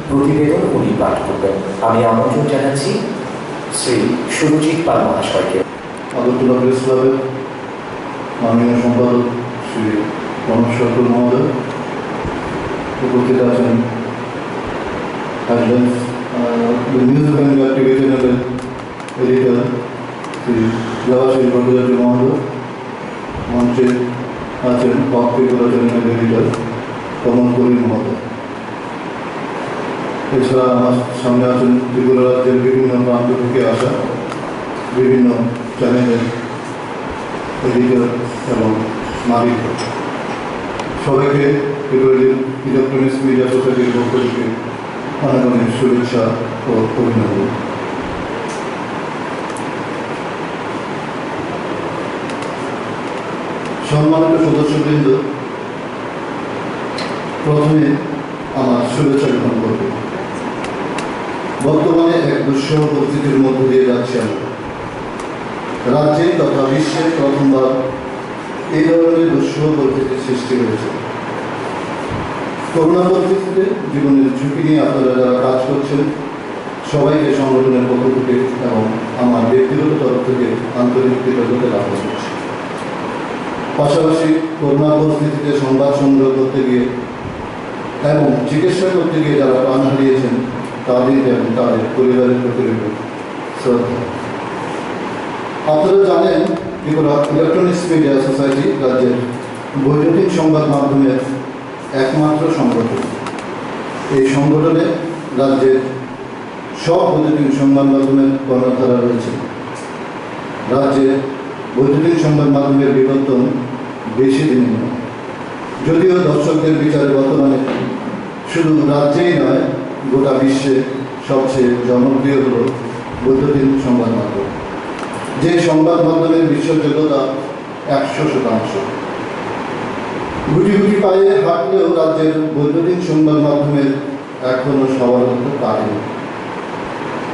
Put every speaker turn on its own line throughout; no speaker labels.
প্রতিবেদন উনি পাঠ করবেন। আমি আমন্ত্রণ জানাচ্ছি শ্রী সুরজিৎ পাল মহাশয়কে।
আগরতলা প্রেস ক্লাবের মাননীয় সম্পাদক শ্রী প্রণব সরকার মহোদয়, উপস্থিত আছেন নিউজ বেঙ্গল টিভি চ্যানেলের এডিটর শ্রী দেবাশিস ভট্টাচার্য মহোদয়, মঞ্চে আছেন পত্রিকা চ্যানেলের এডিটর কমল করিম মহোদয়। এছাড়া আমার সামনে আছেন ত্রিপুরা রাজ্যের বিভিন্ন প্রান্ত থেকে আসা বিভিন্ন চ্যানেলের এডিটর এবং মালিক। সবাইকে ত্রিপুরা ইলেকট্রনিক্স মিডিয়া সোসাইটির পক্ষ থেকে অনেক অনেক শুভেচ্ছা ও অভিনন্দন। সম্মানিত সদস্যবৃন্দ, প্রথমে আমার শুভেচ্ছা গ্রহণ করব। বর্তমানে এক দুঃসহ পরিস্থিতির মধ্য দিয়ে যাচ্ছি আমরা। রাজ্যে তথা বিশ্বে প্রথমবার এই ধরনের দুঃসহ পরিস্থিতির সৃষ্টি হয়েছে। করোনা পরিস্থিতিতে জীবনের ঝুঁকি নিয়ে আপনারা যারা কাজ করছেন সবাইকে সংগঠনের পক্ষ থেকে এবং আমার ব্যক্তিগত তরফ থেকে আন্তরিক কৃতজ্ঞতা জ্ঞাপন করছি। পাশাপাশি করোনা পরিস্থিতিতে সংবাদ সংগ্রহ করতে গিয়ে এবং চিকিৎসা করতে গিয়ে যারা প্রাণ হারিয়েছেন তাদের এবং তাদের পরিবারের প্রতি শ্রদ্ধা। আপনারা জানেন ত্রিপুরা ইলেকট্রনিক্স মিডিয়া সোসাইটি রাজ্যের বৈদ্যুতিক সংবাদ মাধ্যমের একমাত্র সংগঠন। এই সংগঠনে রাজ্যের সব বৈদ্যুতিক সংবাদ মাধ্যমের কর্মধারা রয়েছে। রাজ্যে বৈদ্যুতিক সংবাদ মাধ্যমের বিবর্তন বেশি দিন নয়, যদিও দর্শকদের বিচারে বর্তমানে শুধু রাজ্যেই নয় গোটা বিশ্বে সবচেয়ে জনপ্রিয় হল বৈদ্যুতিক সংবাদ মাধ্যম, যে সংবাদ মাধ্যমের বিশ্বাসযোগ্যতা 100%। গুটি গুটি পায়ে হাঁটলেও রাজ্যের বৈদ্যুতিক সংবাদ মাধ্যমের এখনো সবার করতে পারেনি।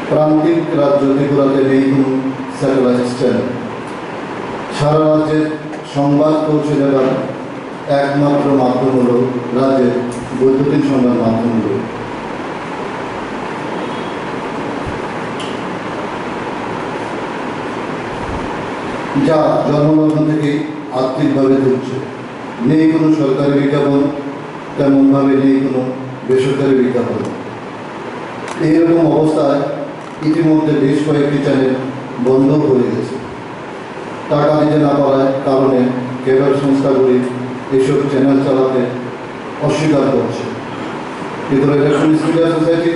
প্রান্তিক রাজ্য ত্রিপুরাতে নেই কোনো স্যাটেলাইট চ্যানেল। সারা রাজ্যের সংবাদ পৌঁছে দেওয়ার একমাত্র মাধ্যম হল রাজ্যের বৈদ্যুতিন সংবাদ মাধ্যমগুলো। যা জন্মলগ্ন থেকে আর্থিকভাবে তুলছে। নেই কোনো সরকারি বিজ্ঞাপন, তেমনভাবে নেই কোনো বেসরকারি বিজ্ঞাপন। এইরকম অবস্থায় ইতিমধ্যে বেশ কয়েকটি চ্যানেল বন্ধ হয়ে গেছে। টাকা দিতে না পারার কারণে কেবল সংস্থাগুলি এসব চ্যানেল চালাতে অস্বীকার করছে। কিন্তু ইলেকট্রনিক্স মিডিয়া সোসাইটি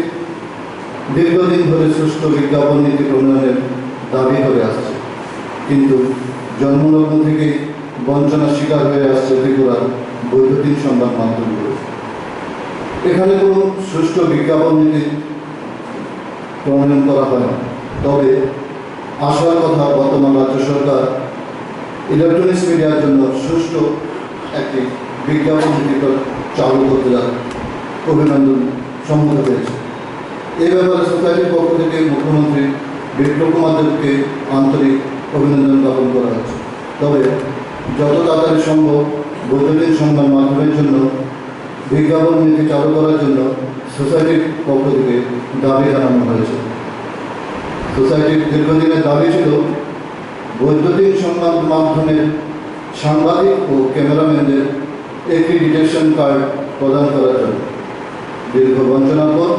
দীর্ঘদিন ধরে সুষ্ঠু বিজ্ঞাপন নীতি প্রণয়নের দাবি করে আসছে, কিন্তু জন্মলগ্ন থেকে বঞ্চনার শিকার হয়ে আসছে ত্রিপুরার বৈদ্যুতিন সংবাদ মাধ্যমগুলো। এখানে কোনো সুষ্ঠু বিজ্ঞাপন নীতি প্রণয়ন করা হয় না। তবে আশার কথা, বর্তমান রাজ্য সরকার ইলেকট্রনিক্স মিডিয়ার জন্য সুষ্ঠু একটি বিজ্ঞাপন নীতি চালু করতে অভিনন্দন সম্মত হয়েছে। এই ব্যাপারে সোসাইটির পক্ষ থেকে মুখ্যমন্ত্রী বিপ্লব কুমার দেবকে আন্তরিক অভিনন্দন জ্ঞাপন করা হচ্ছে। তবে যত তাড়াতাড়ি সম্ভব বৈদ্যুতিন সংবাদ মাধ্যমের জন্য বিজ্ঞাপন নীতি চালু করার জন্য সোসাইটির পক্ষ থেকে দাবি জানানো হয়েছে। সোসাইটির দীর্ঘদিনের দাবি ছিল বৈদ্যুতিন সংবাদ মাধ্যমের সাংবাদিক ও ক্যামেরাম্যানদের অ্যাক্রিডিটেশন কার্ড প্রদান করার জন্য। দীর্ঘ বঞ্চনার পর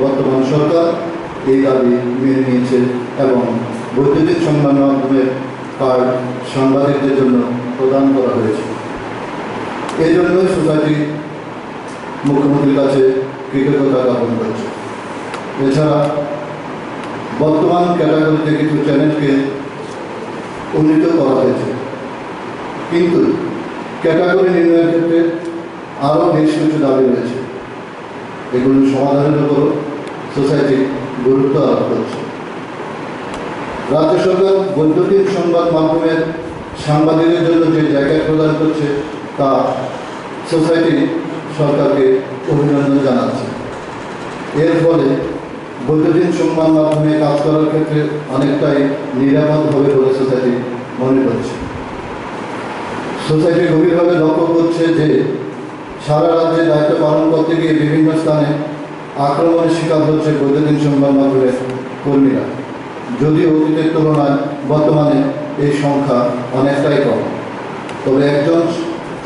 বর্তমান সরকার এই দাবি মেনে নিয়েছে এবং বৈদ্যুতিন সংবাদ মাধ্যমের কার্ড সাংবাদিকদের জন্য প্রদান করা হয়েছে। এই জন্যই সোসাইটি মুখ্যমন্ত্রীর কাছে কৃতজ্ঞতা জ্ঞাপন করছে। এছাড়া বর্তমান ক্যাটাগরিতে কিছু চ্যানেলকে উন্নীত করা হয়েছে, কিন্তু ক্যাটাগরি নির্ণয়ের ক্ষেত্রে আরও বেশ কিছু দাবি রয়েছে। এগুলি সমাধানের উপর সোসাইটি গুরুত্ব আরোপ করছে। রাজ্য সরকার বৈদ্যুতিন সংবাদ মাধ্যমের সাংবাদিকদের জন্য যে জায়গা প্রদান করছে তা সোসাইটি সরকারকে অভিনন্দন জানাচ্ছে। এর ফলে বৈদ্যুতিন সংবাদ মাধ্যমে কাজ করার ক্ষেত্রে অনেকটাই নিরাপদ হবে বলে সোসাইটি মনে করছে। সোসাইটি গভীরভাবে লক্ষ্য করছে যে সারা রাজ্যে দায়িত্ব পালন করতে গিয়ে বিভিন্ন স্থানে আক্রমণের শিকার হচ্ছে বৈদ্যুতিন সংবাদ মাধ্যমের কর্মীরা। যদিও অতীতের তুলনায় বর্তমানে এই সংখ্যা অনেকটাই কম, তবে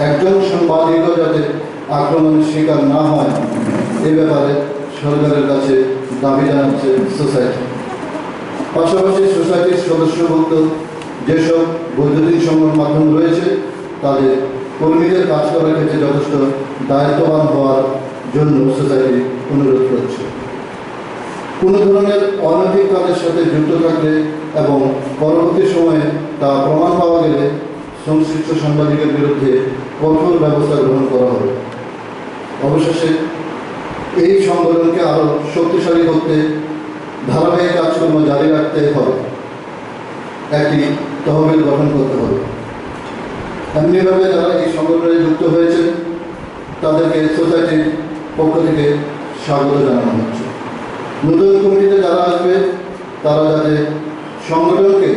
একজন সাংবাদিকও যাতে আক্রমণের শিকার না হয় এ ব্যাপারে সরকারের কাছে দাবি জানাচ্ছে সোসাইটি। পাশাপাশি সোসাইটির সদস্যভুক্ত যেসব বৈদ্যুতিন সংবাদ মাধ্যম রয়েছে তাদের কর্মীদের কাজ করার ক্ষেত্রে যথেষ্ট দায়িত্ববান হওয়ার জন্য সোসাইটি অনুরোধ করছে। কোনো ধরনের অনৈতিক কাজের সাথে যুক্ত থাকলে এবং পরবর্তী সময়ে তা প্রমাণ পাওয়া গেলে সংশ্লিষ্ট সাংবাদিকের বিরুদ্ধে কঠোর ব্যবস্থা গ্রহণ করা হবে। অবশেষে এই সংগঠনকে আরও শক্তিশালী করতে ধারাবাহিক কাজকর্ম জারি রাখতে হবে। একটি তহবিল গঠন করতে হবে। এমনিভাবে যারা এই সংগঠনে যুক্ত হয়েছে তাদেরকে সোসাইটির পক্ষ থেকে স্বাগত জানানো হচ্ছে। নতুন কমিটিতে যারা আসবে তারা যাতে সংগঠনকে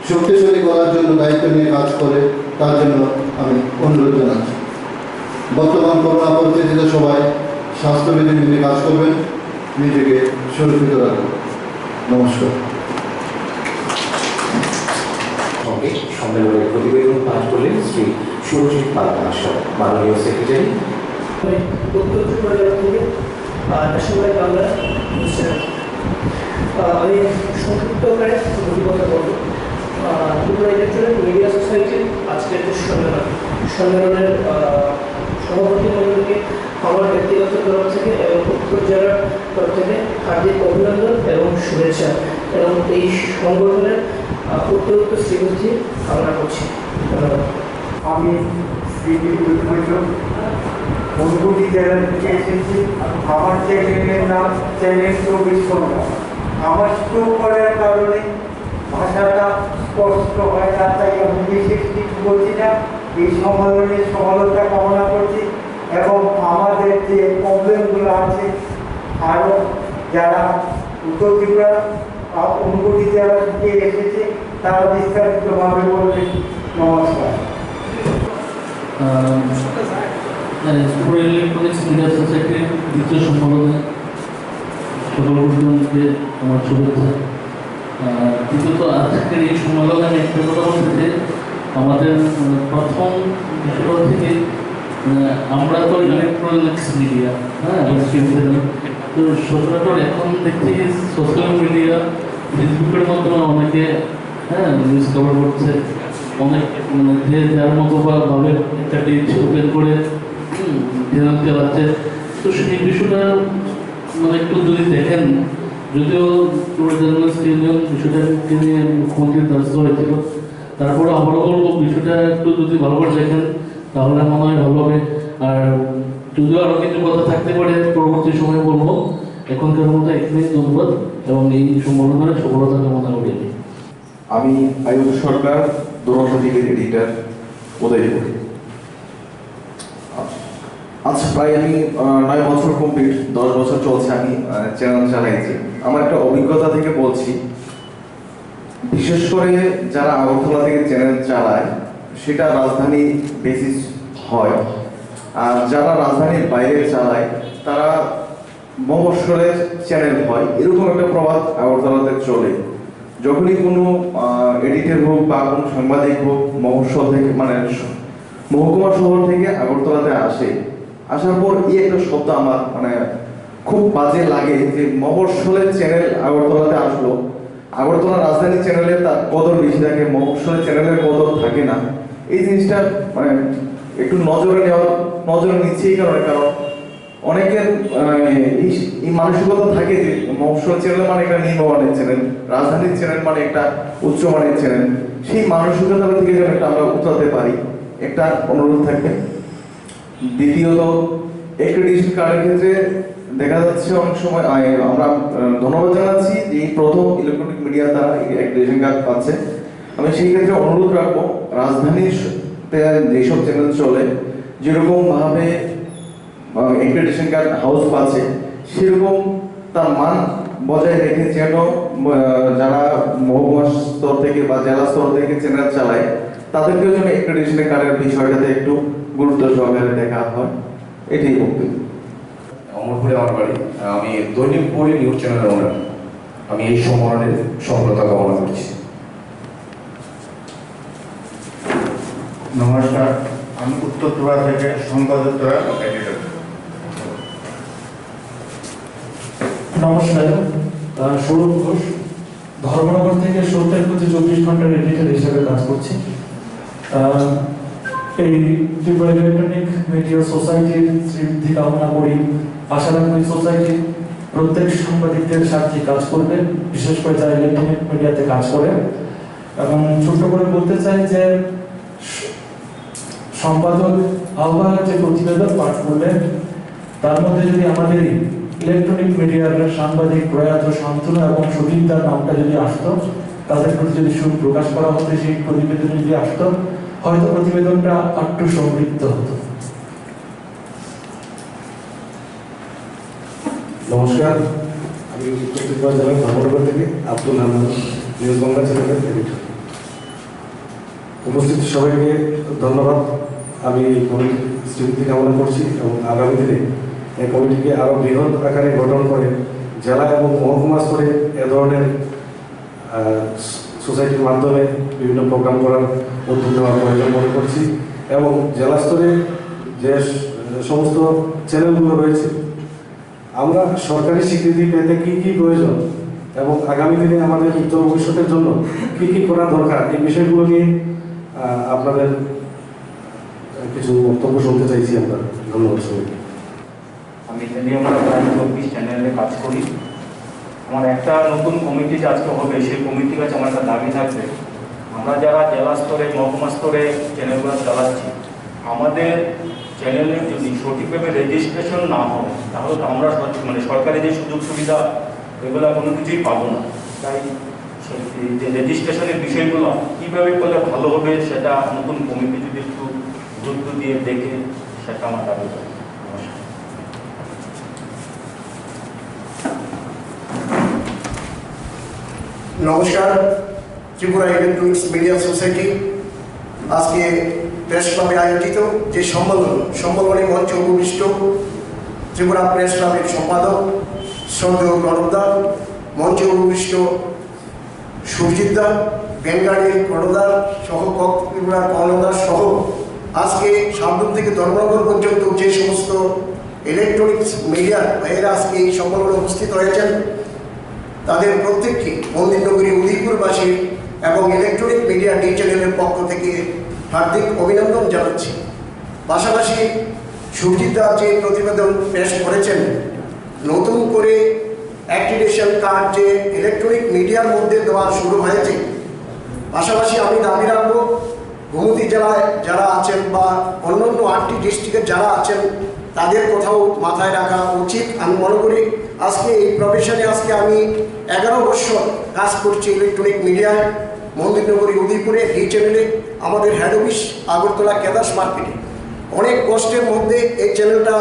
শক্তিশালী করার জন্য দায়িত্ব নিয়ে কাজ করে তার জন্য আমি অনুরোধ জানাচ্ছি। বর্তমান করোনা পরিস্থিতিতে সবাই স্বাস্থ্যবিধি মেনে কাজ করবেন, নিজেকে সুরক্ষিত রাখবেন। নমস্কার।
সম্মেলনের প্রতিবেদন পাঠ করলেন শ্রী সুরজিৎ পাল মহাশয়, মাননীয় সেক্রেটারি।
উত্তর ত্রিপুরা জেলা থেকে ন্যাশনাল বাংলা আমি সংক্ষিপ্ত আকারে দুটি কথা বলবো। ত্রিপুরা ইলেকট্রনিক মিডিয়া সোসাইটির আজকের যে সম্মেলনের সভাপতি মণ্ডলীকে আমার ব্যক্তিগত তরফ থেকে এবং উত্তর জেলার তরফ থেকে হার্দিক অভিনন্দন এবং শুভেচ্ছা এবং এই সংগঠনের উত্তরোত্তর শ্রীবৃদ্ধি কামনা করছি। ধন্যবাদ।
আমি বন্ধুটি চ্যানেল থেকে এসেছি। আমার চ্যানেলের নাম চ্যানেল 24 ঘন্টা। আমার স্ট্রোক করার কারণে ভাষাটা স্পষ্ট হয় না, তাই আমি বিশেষ কিছু বলছি না। এই সম্মেলনের সফলতা কামনা করছি এবং আমাদের যে প্রবলেমগুলো আছে আরও যারা উত্তর ত্রিপুরা অনুভূতি যারা থেকে এসেছে তারা বিস্তারিতভাবে বলবেন। নমস্কার।
ত্রিপুরা ইলেকট্রনিক্স মিডিয়া সোসাইটির দ্বিতীয় সম্মেলনে সকল বন্ধুকে আমার শুভেচ্ছা। দ্বিতীয়ত আজকের এই সম্মেলনে আমি একটা কথা বলতে চাই, আমাদের প্রথম বিষয় থেকে আমরা তো ইলেকট্রনিক্স মিডিয়া, হ্যাঁ, তো সচরাচর এখন দেখছি সোশ্যাল মিডিয়া ফেসবুকের মাধ্যমে অনেকে নিউজ কভার করছে, অনেক যে যার মতো ভাবে একটা পেজ ওপেন করে চ্যানেল চালাচ্ছে। তো সেই বিষয়টা একটু যদি দেখেন, যদিও জার্নালিস্ট ইউনিয়ন বিষয়টাকে নিয়ে মুখ্যমন্ত্রীর দ্বারস্থ হয়েছিল, তারপরে আবারও বলবো বিষয়টা একটু যদি ভালো করে দেখেন তাহলে মনে হয় ভালো হবে। আর যদিও আরও কিছু কথা থাকতে পারে পরবর্তী সময়ে বলবো, এখনকার মতো এখানেই ধন্যবাদ এবং এই সম্মেলনের সফলতা কামনা করি।
আমি আয়ুষ সরকার, দূরদর্শনের এডিটর, উদয়পুর। আজ প্রায় আমি 9 বছর কমপ্লিট, 10 বছর চলছে আমি চ্যানেল চালাইছি। আমার একটা অভিজ্ঞতা থেকে বলছি, বিশেষ করে যারা আগরতলা থেকে চ্যানেল চালায় সেটা রাজধানী বেসিস হয়, আর যারা রাজধানীর বাইরে চালায় তারা মফস্বলের চ্যানেল হয়। এরকম একটা প্রবাদ আগরতলাতে চলে। যখনই কোনো এডিটর হোক বা কোনো সাংবাদিক হোক মফস্বল থেকে মানে মহকুমা শহর থেকে আগরতলাতে আসে, আসার পর এই একটা শব্দ আমার খুব বাজে লাগে যে মফস্বলের চ্যানেল আগরতলাতে আসলো। আগরতলা রাজধানী চ্যানেলে তার কদর বেশি থাকে, মফস্বলের চ্যানেলের কদর থাকে না। এই জিনিসটা একটু নজরে নিচ্ছে এই কারণে, কারণ অনেকের এই মানসিকতা থাকে যে মফস্বল চ্যানেল মানে একটা নিম্নমানের চ্যানেল, রাজধানীর চ্যানেল মানে একটা উচ্চমানের চ্যানেল। সেই মানসিকতা থেকে যেন একটা আমরা উতরাতে পারি, একটা অনুরোধ থাকবে। দ্বিতীয়ত, অ্যাক্রেডিটেশন কার্ডের ক্ষেত্রে দেখা যাচ্ছে অনেক সময় আমরা ধন্যবাদ জানাচ্ছি যে এই প্রথম ইলেকট্রনিক মিডিয়া তারা অ্যাক্রেডিটেশন কার্ড পাচ্ছে। আমি সেই ক্ষেত্রে অনুরোধ রাখবো, রাজধানীর যেসব চ্যানেল চলে যেরকম ভাবে অ্যাক্রেডিটেশন কার্ড হাউস পাচ্ছে সেরকম তার মান বজায় রেখে যেন যারা মহকুমা স্তর থেকে বা জেলা স্তর থেকে চ্যানেল চালায় তাদেরকেও যেন অ্যাক্রেডিটেশন কার্ডের বিষয়টাতে একটু গুরুত্ব সহকারে দেখা হয়। এটাই বক্তব্য।
অমরপুরে আমার বাড়ি, আমি দৈনিক পড়ি নিউজ চ্যানেলের ওনার। আমি এই সম্মেলনের সফলতা কামনা করছি।
নমস্কার, আমি উত্তর ত্রিপুরা থেকে সংবাদদাতা এডিটর।
নমস্কার, সৌরভ ঘোষ, ধর্মনগর থেকে 70/24 ঘন্টার এডিটর হিসেবে কাজ করছি। এই ত্রিপুরা ইলেকট্রনিক মিডিয়া সোসাইটির শ্রীবৃদ্ধি কামনা করি। আশা রাখি সোসাইটি প্রত্যেক সাংবাদিকদের সাথে কাজ করবে, বিশেষ করে যারা ইলেকট্রনিক মিডিয়াতে কাজ করে। এবং ছোট্ট করে বলতে চাই যে সম্পাদক আহ্বায়ক যে প্রতিবেদন পাঠ করলেন তার মধ্যে যদি আমাদের ইলেকট্রনিক মিডিয়ার সাংবাদিক প্রয়াত শান্তনু এবং সুদীপদার নামটা যদি আসতো, তাদের প্রতি যদি সুখ প্রকাশ করা হতো, সেই প্রতিবেদন যদি আসতো, হয়তো প্রতিবেদনটা একটু সমৃদ্ধ হতো।
নমস্কার, আমি উত্তর ত্রিপুরা জেলার ধর্মনগর থেকে আব্দুল হান্নান, নিউজ বাংলা চ্যানেলের এডিটর। উপস্থিত সবাইকে ধন্যবাদ। আমি এই কমিটির স্বীকৃতি কামনা করছি এবং আগামী দিনে এই কমিটিকে আরও বৃহৎ আকারে গঠন করে জেলা এবং মহকুমা স্তরে এ ধরনের সোসাইটির মাধ্যমে বিভিন্ন প্রোগ্রাম করার উদ্যোগ নেওয়ার প্রয়োজন মনে করছি। এবং জেলা স্তরে যে সমস্ত চ্যানেলগুলো রয়েছে, আমরা সরকারি স্বীকৃতি পেতে কী কী প্রয়োজন এবং আগামী দিনে আমাদের উজ্জ্বল ভবিষ্যতের জন্য কী কী করা দরকার, এই বিষয়গুলো নিয়ে আপনাদের কিছু বক্তব্য শুনতে চাইছি আমরা। ধন্যবাদ সবাইকে।
আমি আমরা প্রায় 24 চ্যানেলে কাজ করি। আমার একটা নতুন কমিটি যে আজকে হবে, সেই কমিটির কাছে আমার একটা দাবি থাকবে, আমরা যারা জেলা স্তরে মহকুমা স্তরে চ্যানেলগুলো চালাচ্ছি, আমাদের চ্যানেলে যদি সঠিকভাবে রেজিস্ট্রেশন না হয় তাহলে তো আমরা সরকারি যে সুযোগ সুবিধা এগুলো কোনো কিছুই পাবো না। তাই যে রেজিস্ট্রেশনের বিষয়গুলো কীভাবে করলে ভালো হবে সেটা নতুন কমিটি যদি একটু গুরুত্ব দিয়ে দেখে, সেটা আমার দাবি করে।
নমস্কার। ত্রিপুরা ইলেকট্রনিক্স মিডিয়া সোসাইটি আজকে প্রেস ক্লাবে আয়োজিত যে সম্মেলনে মঞ্চে উপবিষ্ট ত্রিপুরা প্রেস ক্লাবের সম্পাদক শ্রদ্ধেয় প্রণবদা, মঞ্চে উপবিষ্ট সুরজিৎদা, ব্যাঙ্গাড়ির প্রণবদা সহ ত্রিপুরার কর্ণদার সহ আজকে সাবরুম থেকে ধর্মনগর পর্যন্ত যে সমস্ত ইলেকট্রনিক্স মিডিয়ার ভাইয়েরা আজকে এই সম্মেলনে উপস্থিত হয়েছেন, তাদের প্রত্যেককে মন্দিরনগরী উদয়পুরবাসী এবং ইলেকট্রনিক মিডিয়া ডি চ্যানেলের পক্ষ থেকে হার্দিক অভিনন্দন জানাচ্ছি। পাশাপাশি সুরজিৎদা যে প্রতিবেদন পেশ করেছেন, নতুন করে অ্যাক্টিভেশন কার্ড যে ইলেকট্রনিক মিডিয়ার মধ্যে দেওয়া শুরু হয়েছে, পাশাপাশি আমি দাবি রাখবো গোমতী জেলায় যারা আছেন বা অন্যান্য 8টি ডিস্ট্রিক্টে যারা আছেন তাদের কোথাও মাথায় রাখা উচিত। আমি মনে করি আজকে এই প্রফেশনে আমি 11 বছর কাজ করছি ইলেকট্রনিক মিডিয়ায়, মন্দিরনগরী উদয়পুরে ডি চ্যানেলে, আমাদের হেড অফিস আগরতলা কেদাস মার্কেটে। অনেক কষ্টের মধ্যে এই চ্যানেলটা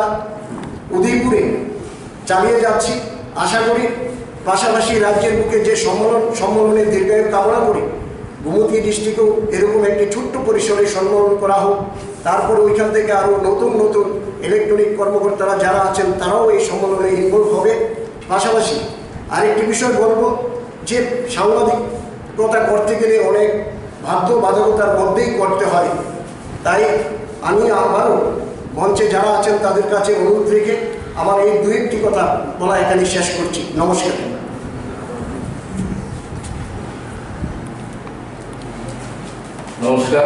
উদয়পুরে চালিয়ে যাচ্ছি। আশা করি পাশাপাশি রাজ্যের বুকে যে সম্মেলনের দীর্ঘায়ু কামনা করি, গোমতী ডিস্ট্রিক্টেও এরকম একটি ছোট্ট পরিসরে সম্মেলন করা হোক। তারপর ওইখান থেকে আরও নতুন নতুন ইলেকট্রনিক কর্মকর্তারা যারা আছেন তারাও এই সম্মেলনে ইনভলভ হবে। পাশাপাশি আরেকটি বিষয় বলবো যে সাংবাদিকতা করতে গেলে অনেক বাধ্যবাধকতার মধ্যেই করতে হয়, তাই আমি আমারও মঞ্চে যারা আছেন তাদের কাছে অনুরোধ রেখে আমার এই 2-1টি কথা বলা এখানে শেষ করছি। নমস্কার।
নমস্কার,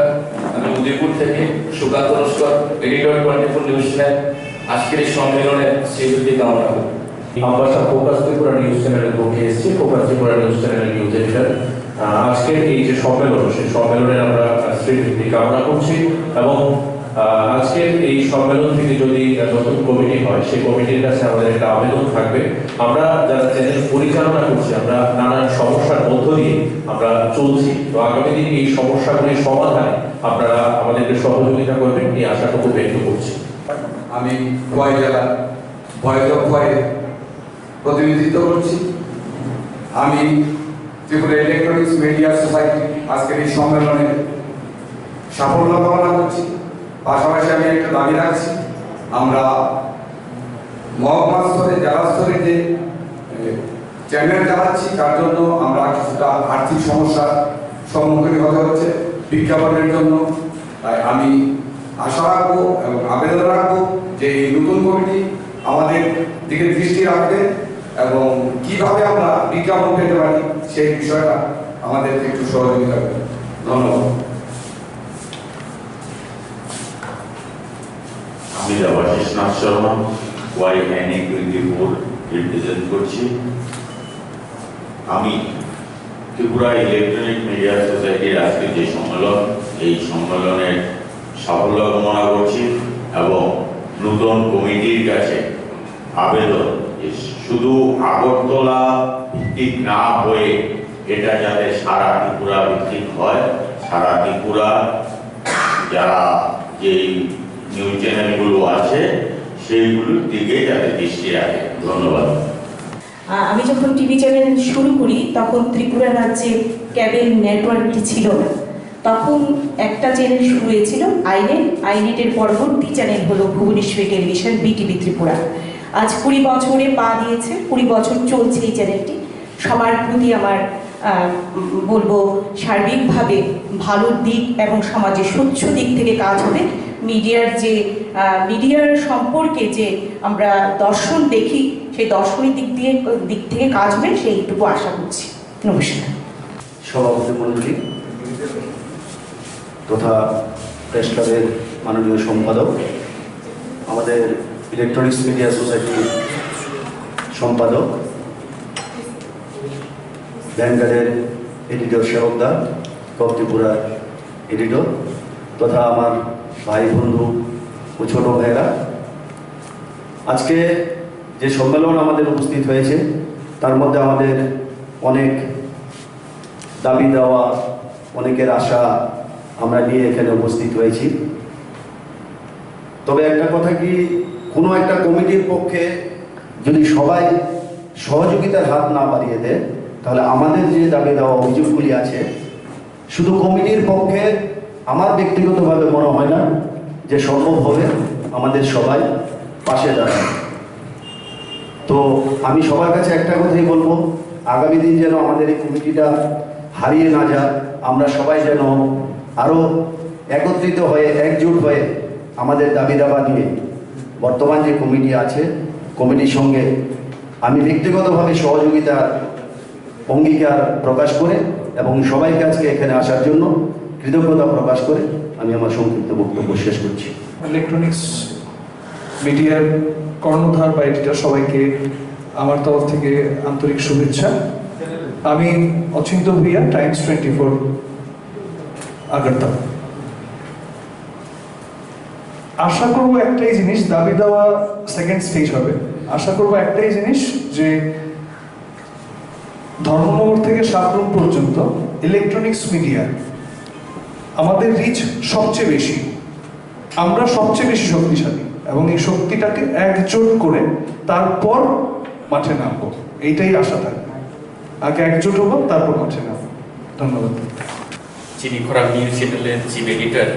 আমি উদয়পুর থেকে Sukanta Naskar, editor 24 news channel. আজকের এই সম্মেলনে শ্রীবৃদ্ধি কামনা করি।
আমরা ফোকাস ত্রিপুরা নিউজ চ্যানেলের পক্ষে এসেছি, ফোকাস ত্রিপুরা নিউজ চ্যানেলের নিউজ এডিটর। আজকের এই যে সম্মেলন, সেই সম্মেলনে আমরা শ্রীবৃদ্ধি কামনা করছি এবং আজকের এই সম্মেলন থেকে যদি নতুন কমিটি হয়, সেই কমিটির কাছে আমাদের একটা আবেদন থাকবে। আমরা যারা চ্যানেল পরিচালনা করছি, আমরা নানান সমস্যার মধ্য দিয়ে আমরা চলছি, তো আগামী দিনে এই সমস্যাগুলির সমাধানে আপনারা আমাদেরকে সহযোগিতা করবেন এই আশাটুকু ব্যক্ত করছি।
আমি খোয়াই জেলা খোয়াই প্রতিনিধিত্ব করছি। আমি ত্রিপুরা ইলেকট্রনিক্স মিডিয়া সোসাইটি আজকের এই সম্মেলনে সাফল্য কামনা করছি। পাশাপাশি আমি একটা দাবি রাখছি, আমরা মহকুমা স্তরে জেলা স্তরে যে চ্যানেল চালাচ্ছি তার জন্য আমরা কিছুটা আর্থিক সমস্যার সম্মুখীন হতে হচ্ছে বিজ্ঞাপনের জন্য। তাই আমি আশা রাখবো এবং আবেদন রাখবো যে এই নতুন কমিটি আমাদের দিকে দৃষ্টি রাখবে এবং কিভাবে আমরা বিজ্ঞাপন পেতে পারি সেই বিষয়টা আমাদেরকে একটু সহযোগিতা করবে। ধন্যবাদ।
আমি দেবাশিস নাথ শর্মা YNA24 রিপ্রেজেন্ট করছি। আমি ত্রিপুরা ইলেকট্রনিক মিডিয়া সোসাইটির আজকে যে সম্মেলন, এই সম্মেলনের সাফল্য কামনা করছি এবং নতুন কমিটির কাছে আবেদন শুধু আগরতলা ভিত্তিক না হয়ে এটা যাতে সারা ত্রিপুরা ভিত্তিক হয়, সারা ত্রিপুরা যারা যেই নিউজ চ্যানেলগুলো আছে সেইগুলোর দিকে যাতে দৃষ্টি রাখে। ধন্যবাদ।
আমি যখন টিভি চ্যানেল শুরু করি তখন ত্রিপুরা রাজ্যে ক্যাবেল নেটওয়ার্কটি ছিল না। তখন একটা চ্যানেল শুরু হয়েছিল আইনেটের পরবর্তী চ্যানেল হলো ভুবনেশ্বরী টেলিভিশন BTV ত্রিপুরা। আজ 20 বছরে পা দিয়েছে, 20 বছর চলছে এই চ্যানেলটি। সবার প্রতি আমার বলবো সার্বিকভাবে ভালো দিক এবং সমাজের স্বচ্ছ দিক থেকে কাজ হবে। মিডিয়ার সম্পর্কে যে আমরা দর্শন দেখি, সেই দর্শনের দিক থেকে কাজ হবে, সেইটুকু আশা করছি। নমস্কার।
সভাপতি মণ্ডলী তথা প্রেস ক্লাবের মাননীয় সম্পাদক, আমাদের ইলেকট্রনিক্স মিডিয়া সোসাইটির সম্পাদক, ভ্যানগার্ডের এডিটর সেবকদা, ত্রিপুরার এডিটর তথা আমার ভাই বন্ধু ও ছোট ভাইয়েরা, আজকে যে সম্মেলন আমাদের উপস্থিত হয়েছে তার মধ্যে আমাদের অনেক দাবি দেওয়া, অনেকের আশা আমরা নিয়ে এখানে উপস্থিত হয়েছি। তবে একটা কথা কি, কোনো একটা কমিটির পক্ষে যদি সবাই সহযোগিতার হাত না বাড়িয়ে দেয় তাহলে আমাদের যে দাবি দেওয়া অভিযোগগুলি আছে শুধু কমিটির পক্ষে আমার ব্যক্তিগতভাবে মনে হয় না যে সম্ভব হবে আমাদের সবাই পাশে দাঁড়ায়। তো আমি সবার কাছে একটা কথাই বলবো, আগামী দিন যেন আমাদের এই কমিটিটা হারিয়ে না যায়, আমরা সবাই যেন আরও একত্রিত হয়ে একজোট হয়ে আমাদের দাবি দাবা নিয়ে বর্তমান যে কমিটি আছে কমিটির সঙ্গে আমি ব্যক্তিগতভাবে সহযোগিতার অঙ্গীকার প্রকাশ করে এবং সবাইকে আজকে এখানে আসার জন্য কৃতজ্ঞতা প্রকাশ করে আমি আমার সংক্ষিপ্ত বক্তব্য শেষ করছি।
ইলেকট্রনিক্স মিডিয়ার কর্ণধার বা এডিটর সবাইকে আমার তরফ থেকে আন্তরিক শুভেচ্ছা। আমি অচিন্ত ভূঁইয়া, টাইমস 24 আগরতলা। আশা করব একটাই জিনিস, দাবি দেওয়া সেকেন্ড স্টেজ হবে। আশা করব একটাই জিনিস যে ধর্মনগর থেকে সাবরুম পর্যন্ত ইলেকট্রনিক্স মিডিয়া আমাদের রিচ সবচেয়ে বেশি, আমরা সবচেয়ে বেশি শক্তিশালী এবং এই শক্তিটাকে একজোট করে তারপর মাঠে নামবো, এইটাই আশা থাকবে। আগে একজোট হবো, তারপর মাঠে নামবো। ধন্যবাদ।
যিনি খোরাক নিউজ চ্যানেলের chief editor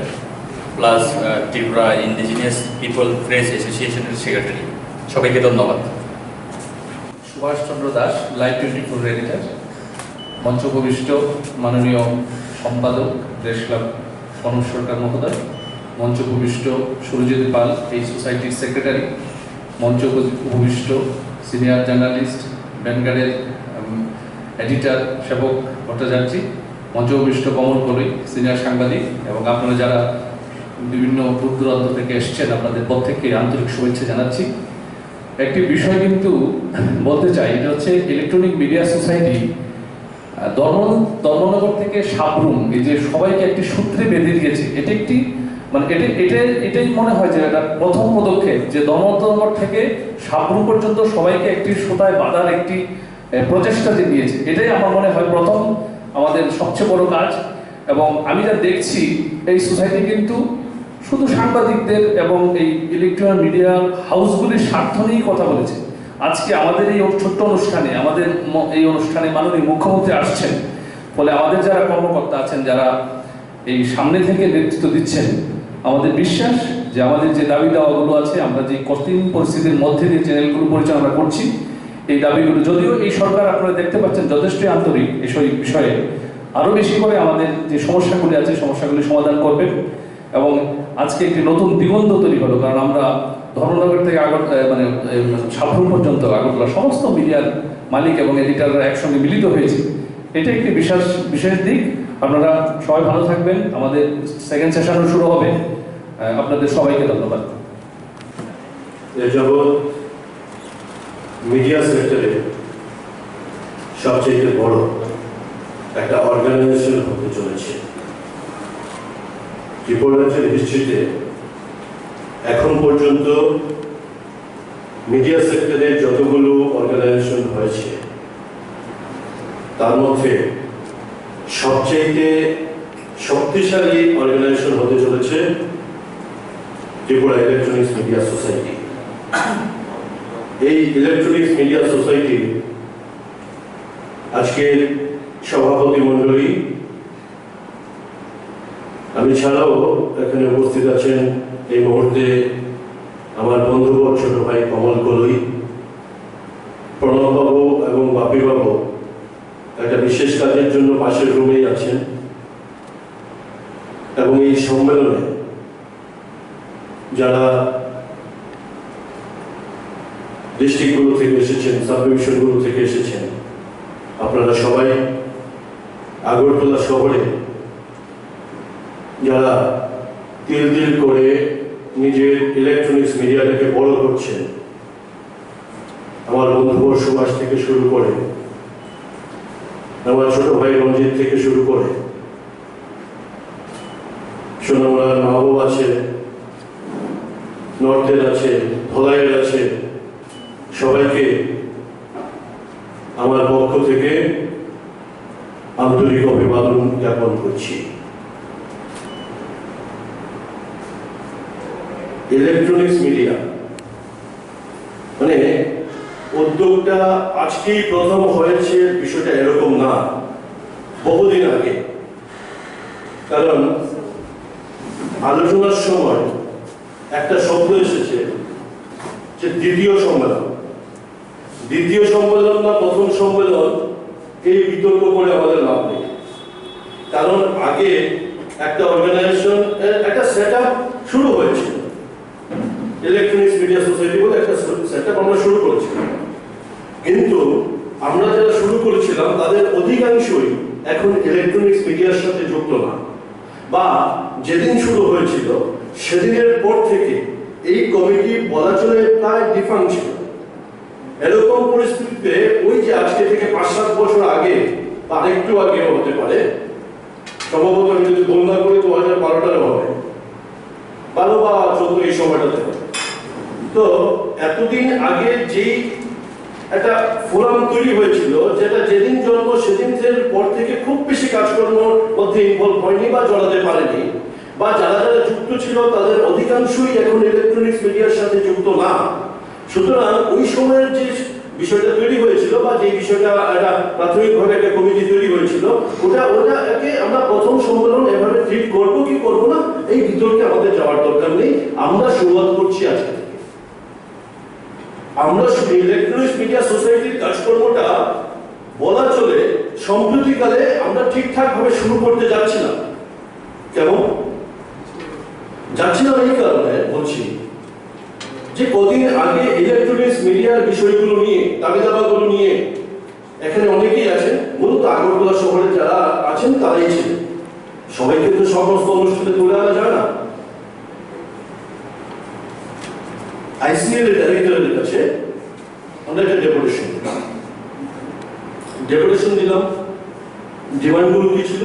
plus Tripura indigenous people press অ্যাসোসিয়েশনের সেক্রেটারি, সবাইকে ধন্যবাদ। সুভাষচন্দ্র দাস, লাইভ 24 এডিটর, মঞ্চ উপবিষ্ট মাননীয় সম্পাদক প্রেস ক্লাব সনদ সরকার মহোদয়, মঞ্চ উপবিষ্ট সুরজিৎ পাল, এই সোসাইটির সেক্রেটারি, মঞ্চ উপবিষ্ট সিনিয়র জার্নালিস্ট ভ্যানগার্ডের এডিটর সেবক ভট্টাচার্য, মঞ্চ উপবিষ্ট কমল কলই, সিনিয়র সাংবাদিক, এবং আপনারা যারা বিভিন্ন দূর দূরান্ত থেকে এসছেন আপনাদের প্রত্যেককে আন্তরিক শুভেচ্ছা জানাচ্ছি। একটি বিষয় কিন্তু বলতে চাই, এটা হচ্ছে ইলেকট্রনিক মিডিয়া সোসাইটি ধর্মনগর থেকে সাবরুম, এই যে সবাইকে একটি সূত্রে বেঁধে দিয়েছে, এটা একটি মানে এটাই মনে হয় যে এটা প্রথম পদক্ষেপ, যে ধর্মনগর থেকে সাবরুম পর্যন্ত সবাইকে একটি সুতায় বাঁধার একটি প্রচেষ্টা যে দিয়েছে, এটাই আমার মনে হয় প্রথম আমাদের সবচেয়ে বড় কাজ। এবং আমি যা দেখছি এই সোসাইটি কিন্তু শুধু সাংবাদিকদের এবং এই ইলেকট্রনিক মিডিয়া হাউসগুলির স্বার্থ নিয়েই কথা বলেছে। আজকে আমাদের এই ছোট্ট অনুষ্ঠানে, আমাদের এই অনুষ্ঠানে মাননীয় মুখ্যমন্ত্রী আসছেন, ফলে আমাদের যারা কর্মকর্তা আছেন, যারা এই সামনে থেকে নেতৃত্ব দিচ্ছেন, আমাদের বিশ্বাস যে আমাদের যে দাবি দাওয়াগুলো আছে, আমরা যে কঠিন পরিস্থিতির মধ্যে দিয়ে চ্যানেলগুলো পরিচালনা করছি, এই দাবিগুলো যদিও এই সরকার আপনারা দেখতে পাচ্ছেন যথেষ্টই আন্তরিক এই বিষয়ে, আরও বেশি করে আমাদের যে সমস্যাগুলি আছে সমস্যাগুলি সমাধান করবেন। এবং আজকে একটি নতুন দিগন্ত তৈরি হলো, কারণ আমরা ধর্মনগর থেকে মানে সাবরুম পর্যন্ত আগরতলা সমস্ত মিডিয়ার মালিক এবং এডিটাররা একসঙ্গে মিলিত হয়েছে, এটা একটি বিশেষ দিক। আপনারা সবাই ভালো থাকবেন, আমাদের সেকেন্ড সেশনও শুরু হবে। আপনাদের সবাইকে ধন্যবাদ।
যাবৎ মিডিয়া সেক্টরে সবচেয়ে বড় একটা অর্গানাইজেশন হতে চলেছে। ত্রিপুরাঞ্চল হিস্ট্রিতে এখন পর্যন্ত মিডিয়া সেক্টরে যতগুলো অর্গানাইজেশন হয়েছে তার মধ্যে সবচেয়ে শক্তিশালী অর্গানাইজেশন হতে চলেছে ত্রিপুরা ইলেকট্রনিক্স মিডিয়া সোসাইটি। এই ইলেকট্রনিক্স মিডিয়া সোসাইটি আজকের সভাপতি মণ্ডলী, আমি ছাড়াও এখানে উপস্থিত আছেন এই মুহূর্তে আমার বন্ধুবর ছোট ভাই কমল কলই, প্রণববাবু এবং বাপিবাবু একটা বিশেষ কাজের জন্য পাশের রুমেই আছেন। এবং এই সম্মেলনে যারা ডিস্ট্রিক্টগুলো থেকে এসেছেন, সাব ডিভিশনগুলো থেকে এসেছেন, আপনারা সবাই আগরতলা শহরে যারা তিল করে নিজের ইলেকট্রনিক্স মিডিয়াটাকে বড় করছেন, আমার বন্ধুবর সুভাষ থেকে শুরু করে, আমার ছোট ভাই রঞ্জিত থেকে শুরু করে, সোনামুড়ার মাহবুব আছে, নর্থের আছে, ধলাইয়ের আছে, সবাইকে আমার পক্ষ থেকে আন্তরিক অভিবাদন জ্ঞাপন করছি। ইলেকট্রনিক্স মিডিয়া মানে উদ্যোগটা আজকেই প্রথম হয়েছে বিষয়টা এরকম না, বহুদিন আগে। কারণ আলোচনার সময় একটা শব্দ এসেছে যে দ্বিতীয় সম্মেলন। দ্বিতীয় সম্মেলন না প্রথম সম্মেলন, এই বিতর্ক করে আমাদের লাভ নেই। কারণ আগে একটা অর্গানাইজেশন, একটা সেট আপ শুরু হয়েছিল, ইলেকট্রনিক্স মিডিয়া সোসাইটি বলে একটা সেট আপ আমরা শুরু করেছিলাম। কিন্তু আমরা যারা শুরু করেছিলাম তাদের অধিকাংশই এখন ইলেকট্রনিক্স মিডিয়ার সাথে যুক্ত না, বা যেদিন শুরু হয়েছিল সেদিনের পর থেকে এই কমিটি বলা চলে প্রায় ডিফাংশন। এরকম পরিস্থিতিতে ওই যে আজকে থেকে 5-7 বছর আগে বা আরেকটু আগে হতে পারে, সম্ভবত আমি যদি গণনা করি 2012-টারও হবে, 12 বা 14 এই সময়টাতে। তো এতদিন আগে যেই একটা ফোরাম তৈরি হয়েছিল, যেটা যেদিন জন্ম সেদিনের পর থেকে খুব বেশি কাজকর্মের মধ্যে ইনভলভ হয়নি বা জড়াতে পারেনি, বা যারা যারা যুক্ত ছিল তাদের অধিকাংশই এখন ইলেকট্রনিক্স মিডিয়ার সাথে যুক্ত না। সুতরাং ওই সময়ের যে বিষয়টা তৈরি হয়েছিল বা যে বিষয়টা একটা প্রাথমিকভাবে একটা কমিটি তৈরি হয়েছিল, ওটাকে আমরা প্রথম সম্মেলন এভাবে ট্রিট করবো কি করবো না, এই বিতর্কে আমাদের যাওয়ার দরকার নেই। আমরা শুরুয়াত করছি আজকে থেকে। আমরা ইলেকট্রনিক্স মিডিয়া সোসাইটির কাজকর্মটা বলা চলে সম্প্রতিকালে আমরা ঠিকঠাক ভাবে শুরু করতে যাচ্ছিলাম। কেমন যাচ্ছিলাম? এই কারণে বলছি যে কদিন আগে ইলেকট্রনিক্স মিডিয়ার বিষয়গুলো নিয়ে, দাবি দাবাগুলো নিয়ে এখানে অনেকেই আছেন, মূলত আগরতলা শহরে যারা আছেন তারাই ছিলেন। সবাইকে তো সমস্ত অনুষ্ঠানে তুলে আনা যায় না। আইসিএল এর ডাইরেক্টরের কাছে আমরা একটা ডেপুটেশন দিলাম। ডিমান্ডগুলো কি ছিল?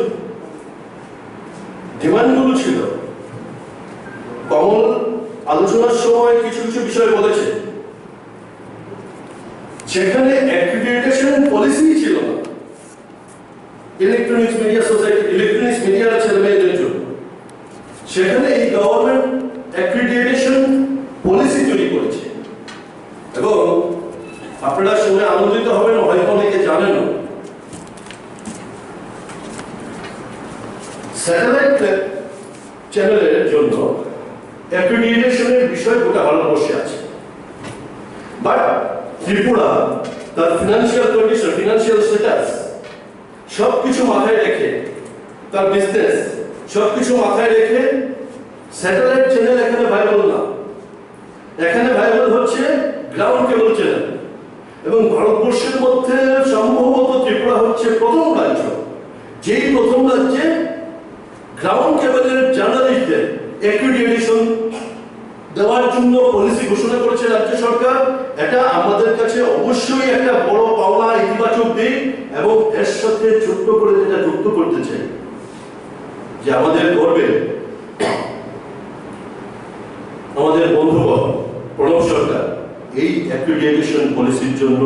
ডিমান্ডগুলো ছিল, কমল আলোচনার সময় কিছু কিছু বিষয় বলেছে, যেখানে অ্যাক্রিডিটেশন পলিসি ছিল না ইলেকট্রনিক্স মিডিয়া সোসাইটি, ইলেকট্রনিক্স মিডিয়ার ছেলে মেয়েদের জন্য, সেখানে এই গভর্নমেন্ট অ্যাক্রিডিটেশন পলিসি তৈরি করেছে। এবং আপনারা শুনে আনন্দিত হবেন, হয়তো অনেকে জানেন, স্যাটেলাইট চ্যানেলের জন্য অ্যাক্রিডিটেশনের বিষয় গোটা ভারতবর্ষে আছে। বাট ত্রিপুরা তার ফিনান্সিয়াল কন্ডিশন, ফিনান্সিয়াল স্ট্যাটাস সবকিছু মাথায় রেখে, তার বিজনেস সবকিছু মাথায় রেখে স্যাটেলাইট চ্যানেল এখানে ভাইবল না। এখানে ভাইবল হচ্ছে গ্রাউন্ড কেবল চ্যানেল। এবং ভারতবর্ষের মধ্যে সম্ভবত ত্রিপুরা হচ্ছে প্রথম রাজ্য, যেই প্রথম রাজ্যে গ্রাউন্ড কেবলের জার্নালিস্টদের অ্যাক্রিডিটেশন দেওয়ার জন্য পলিসি ঘোষণা করেছে রাজ্য সরকার। এটা আমাদের কাছে অবশ্যই একটা বড় পাওনা, ইতিবাচক দিক। এবং এর সাথে ছোট্ট করে যেটা যুক্ত করতে চাই, যে আমাদের গর্বে আমাদের বন্ধুগণ প্রণব সরকার এই অ্যাক্রিডিটেশন পলিসির জন্য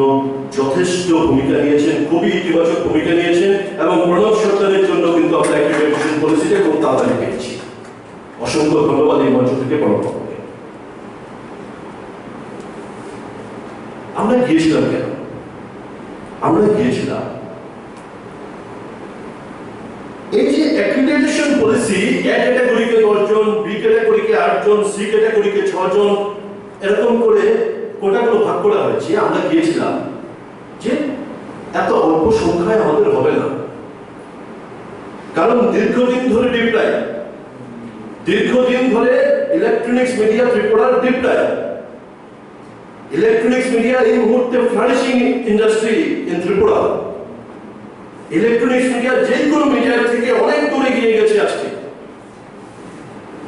যথেষ্ট ভূমিকা নিয়েছেন, খুবই ইতিবাচক ভূমিকা নিয়েছেন। এবং প্রণব সরকারের জন্য কিন্তু আমরা অ্যাক্রিডিটেশন পলিসিটা খুব তাড়াতাড়ি পেয়েছি। অসংখ্য ধন্যবাদ এই মঞ্চ থেকে প্রণব। আমরা গিয়েছিলাম কেন? আমরা গিয়েছিলাম এই যে অ্যাক্রিডিটেশন পলিসি, এ ক্যাটাগরিকে 10 জন, বি ক্যাটাগরিকে 8 জন, সি ক্যাটাগরিকে 6 জন, এরকম করে কোটাগুলো ভাগ করা হয়েছে। আমরা গিয়েছিলাম যে এত অল্প সংখ্যায় আমাদের হবে না, কারণ দীর্ঘদিন ধরে ডিপ্লাই, দীর্ঘদিন ধরে ইলেকট্রনিক্স মিডিয়া ত্রিপুরার ডিপ্লাই। ইলেকট্রনিক্স মিডিয়া এই মুহূর্তে flourishing industry in Tripura. Electronics media যে কোনো মিডিয়ার থেকে অনেক দূরে গিয়ে গেছে আজকে।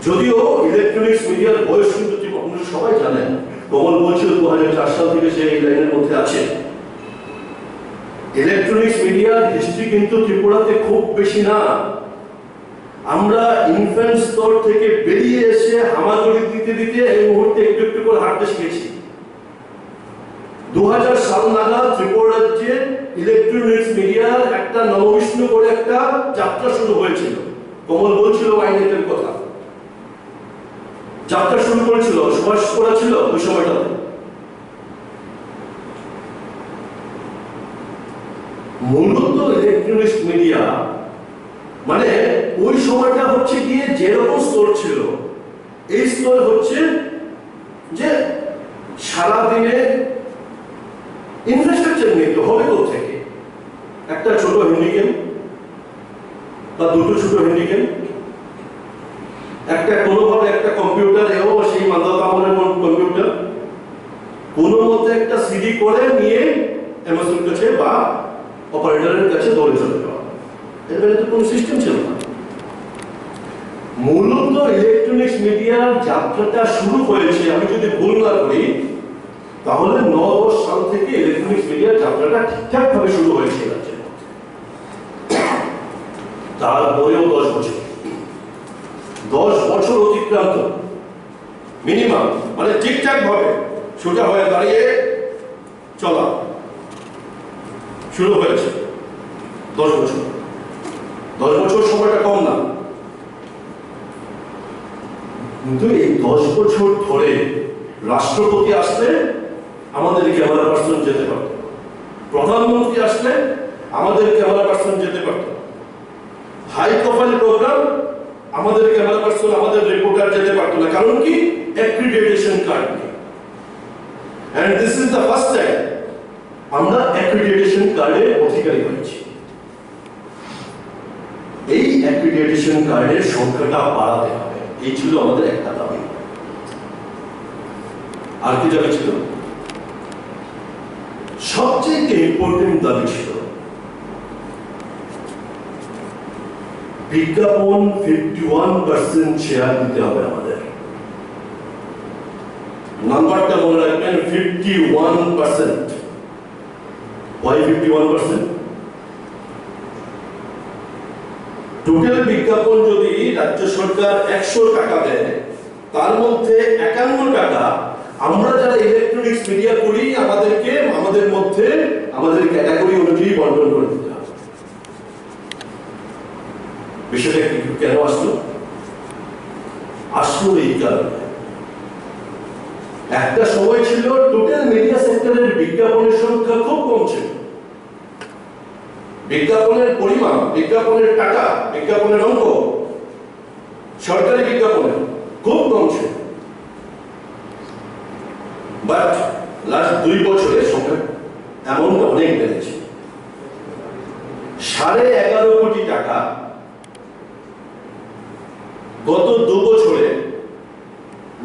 যদিও ইলেকট্রনিক্স মিডিয়ার বয়স কিন্তু আপনারা সবাই জানেন, কমল বলছিল 2004 সাল থেকে সে এই লাইনের মধ্যে আছে। ইলেকট্রনিক্স মিডিয়ার হিস্ট্রি কিন্তু ত্রিপুরাতে খুব বেশি না। আমরা ইনফ্যান্ট স্তর থেকে বেরিয়ে এসে হামাগুড়ি দিতে দিতে এই মুহূর্তে একটু একটু করে হাঁটতে শিখেছি। 2000 সাল নাগাদ ত্রিপুরা রাজ্যে ইলেকট্রনিক্স মিডিয়ার একটা নববিষ্ণু করে একটা যাত্রা শুরু হয়েছিল। কমল বলছিল আইনেটের কথা, যাত্রা শুরু করেছিল, সুভাষ করা ছিল ওই সময়টাতে। মূলত ইলেকট্রনিক্স মিডিয়া মানে ওই সময়টা হচ্ছে গিয়ে যেরকম স্তর ছিল, এই স্তর হচ্ছে যে সারাদিনে ইনফ্রাস্ট্রাকচার নেই তো হবে কোথেকে? একটা ছোট হ্যান্ডিক্যাম বা দুটো ছোট হ্যান্ডিক্যাম, একটা কোনোভাবে একটা কম্পিউটার, এও সেই মাদার আমলের কম্পিউটার, কোনো মতে একটা সিডি করে নিয়ে এমএসএর কাছে বা অপারেটরের কাছে দৌড়ে চলে যাওয়া, এর তো কোনো সিস্টেম ছিল না। মূলত ইলেকট্রনিক্স মিডিয়ার যাত্রাটা শুরু হয়েছে, আমি যদি ভুল না করি তাহলে ৯-১০ সাল থেকে ইলেকট্রনিক্স মিডিয়ার যাত্রাটা ঠিকঠাক ভাবে শুরু হয়েছে। তারপরেও 10 বছর অতিক্রান্ত মিনিমাম, মানে ঠিকঠাক ভাবে সোজা হয়ে দাঁড়িয়ে চলা শুরু হয়েছে 10 বছর। 10 বছর সময়টা কম না, কিন্তু এই 10 বছর ধরে রাষ্ট্রপতি আসলে আমাদের ক্যামেরা পার্সন যেতে পারত, প্রধানমন্ত্রী আসলে আমাদের ক্যামেরা পার্সন যেতে পারত, হাই প্রোফাইল প্রোগ্রাম আমাদের ক্যামেরা পার্সন, আমাদের রিপোর্টার যেতে পারত না। কারণ কি? অ্যাক্রিডিটেশন কার্ড নেই। And this is the first time আমরা অ্যাক্রিডিটেশন কার্ডের অধিকারী হয়েছি। এই অ্যাক্রিডিটেশন কার্ডের সংখ্যাটা বাড়াতে হবে, এই ছিল আমাদের একটা দাবি। আর কি দাবি ছিল? সবচেয়ে ইম্পর্টেন্ট দাবি ছিল বিজ্ঞাপন 51% শেয়ার দিতে হবে আমাদের। নাম্বারটা মনে রাখবেন, 51%। Why 51%? টোটাল বিজ্ঞাপন যদি রাজ্য সরকার 100 টাকা দেয়, তার মধ্যে 51 টাকা আমরা যারা ইলেকট্রনিক্স মিডিয়া করি আমাদেরকে আমাদের মধ্যে আমাদের ক্যাটাগরি অনুযায়ী বন্টন করে দিতে হবে। বিষয়টা কেন আসলো? আসলো এই কারণে, একটা সময় ছিল টোটাল মিডিয়া সেক্টরের বিজ্ঞাপনের সংখ্যা খুব কম ছিল। বিজ্ঞাপনের পরিমাণ, বিজ্ঞাপনের টাকা, বিজ্ঞাপনের অঙ্ক সরকারি বিজ্ঞাপনের খুব কম ছিল। বাট লাস্ট 2 বছরের সংখ্যা অ্যামাউন্ট অনেক বেড়েছে। 11.5 কোটি টাকা গত 2 বছরে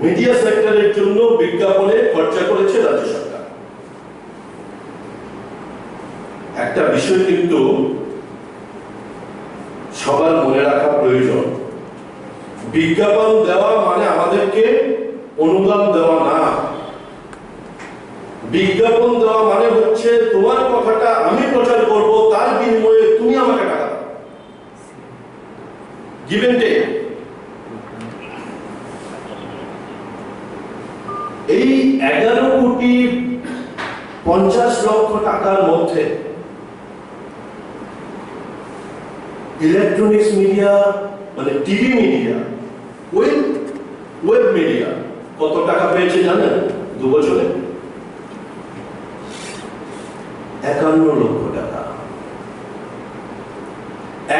মিডিয়া সেক্টরের জন্য বিজ্ঞাপনে খরচা করেছে রাজ্য সরকার। একটা বিষয় কিন্তু সবার মনে রাখা প্রয়োজন, বিজ্ঞাপন দেওয়া মানে আমাদেরকে অনুদান দেওয়া না। বিজ্ঞাপন দেওয়া মানে হচ্ছে তোমার কথাটা আমি প্রচার করব, তার বিনিময়ে তুমি আমাকে টাকা দাও। Give and take. এই 11,50,00,000 টাকার মধ্যে ইলেকট্রনিক্স মিডিয়া মানে টিভি মিডিয়া, ওয়েব মিডিয়া কত টাকা পেয়েছে জানেন? 2 বছরে 51 লক্ষ টাকা।